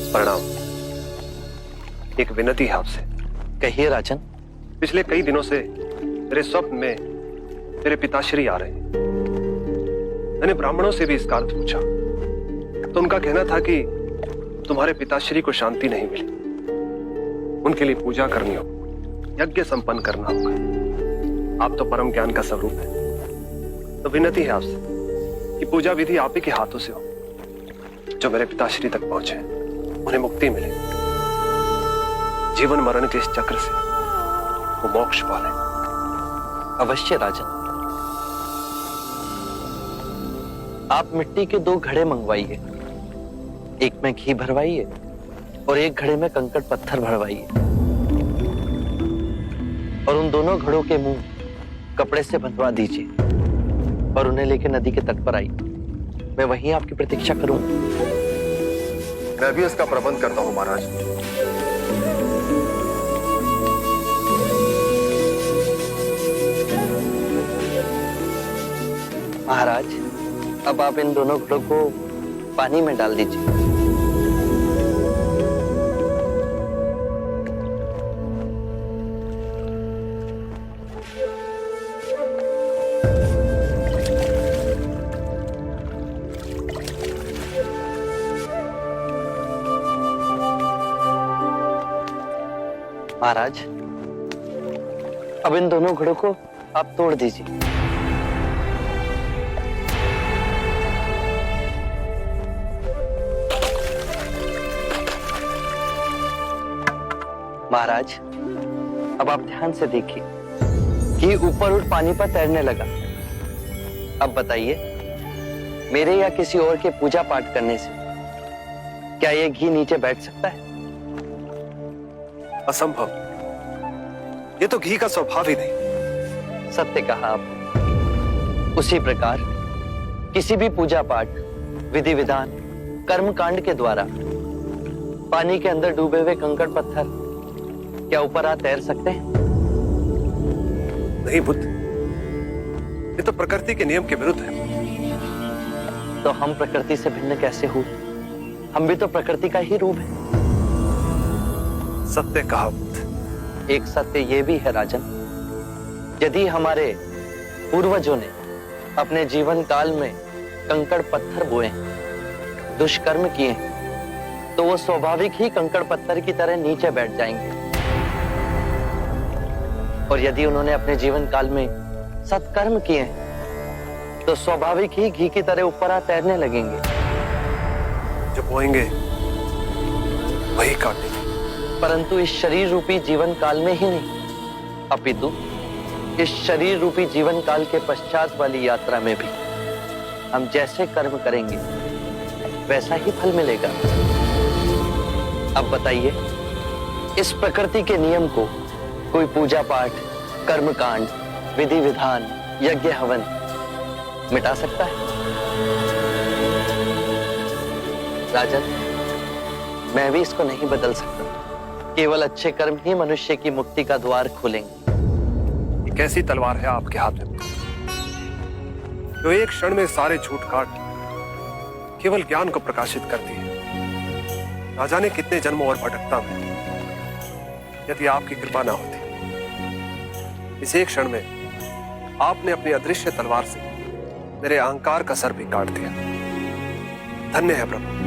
प्रणाम। एक विनती है आपसे। कहिए राजन। पिछले कई दिनों से मेरे स्वप्न में मेरे पिताश्री आ रहे हैं। मैंने ब्राह्मणों से भी इसका अर्थ पूछा तो उनका कहना था कि तुम्हारे पिताश्री को शांति नहीं मिली, उनके लिए पूजा करनी हो, यज्ञ संपन्न करना होगा। आप तो परम ज्ञान का स्वरूप है, तो विनती है आपसे कि पूजा विधि आप ही के हाथों से हो, जो मेरे पिताश्री तक पहुंचे, उन्हें मुक्ति मिले, जीवन मरण के इस चक्र से वो मोक्ष पाले। अवश्य राजन। आप मिट्टी के 2 घड़े मंगवाइए, एक में घी भरवाइए और एक घड़े में कंकड़ पत्थर भरवाइए, और उन दोनों घड़ों के मुंह कपड़े से बंधवा दीजिए और उन्हें लेकर नदी के तट पर आइए। मैं वहीं आपकी प्रतीक्षा करूंगा। मैं भी इसका प्रबंध करता हूं महाराज। महाराज, अब आप इन दोनों घड़ों को पानी में डाल दीजिए। महाराज, अब इन दोनों घड़ों को आप तोड़ दीजिए। महाराज, अब आप ध्यान से देखिए कि ऊपर उठ पानी पर तैरने लगा। अब बताइए, मेरे या किसी और के पूजा पाठ करने से क्या ये घी नीचे बैठ सकता है? असंभव। ये तो घी का स्वभाव ही नहीं। सत्य कहा आपने। उसी प्रकार किसी भी पूजा पाठ, विधि विधान, कर्म कांड के द्वारा पानी के अंदर डूबे हुए कंकड़ पत्थर क्या ऊपर आ तैर सकते हैं? नहीं बुद्ध, ये तो प्रकृति के नियम के विरुद्ध है। तो हम प्रकृति से भिन्न कैसे हुए? हम भी तो प्रकृति का ही रूप है। सत्य कहा बुद्ध। एक सत्य ये भी है राजन, यदि हमारे पूर्वजों ने अपने जीवन काल में कंकड़ पत्थर बोए, दुष्कर्म किए, तो वो स्वाभाविक ही कंकड़ पत्थर की तरह नीचे बैठ जाएंगे। और यदि उन्होंने अपने जीवन काल में सत्कर्म किए तो स्वाभाविक ही घी की तरह ऊपर आ तैरने लगेंगे। जो बोएंगे वही काटेंगे। परंतु इस शरीर रूपी जीवन काल में ही नहीं, अपितु इस शरीर रूपी जीवन काल के पश्चात वाली यात्रा में भी हम जैसे कर्म करेंगे वैसा ही फल मिलेगा। अब बताइए, इस प्रकृति के नियम को कोई पूजा पाठ, कर्म कांड, विधि विधान, यज्ञ हवन मिटा सकता है? राजन, मैं भी इसको नहीं बदल सकता। केवल अच्छे कर्म ही मनुष्य की मुक्ति का द्वार खोलेंगे। ये कैसी तलवार है आपके हाथ में, जो एक क्षण में सारे झूठ काट केवल ज्ञान को प्रकाशित करती है? ना जाने कितने जन्मों और भटकता में यदि आपकी कृपा ना होती, इस एक क्षण में आपने अपनी अदृश्य तलवार से मेरे अहंकार का सर भी काट दिया। धन्य है प्रभु।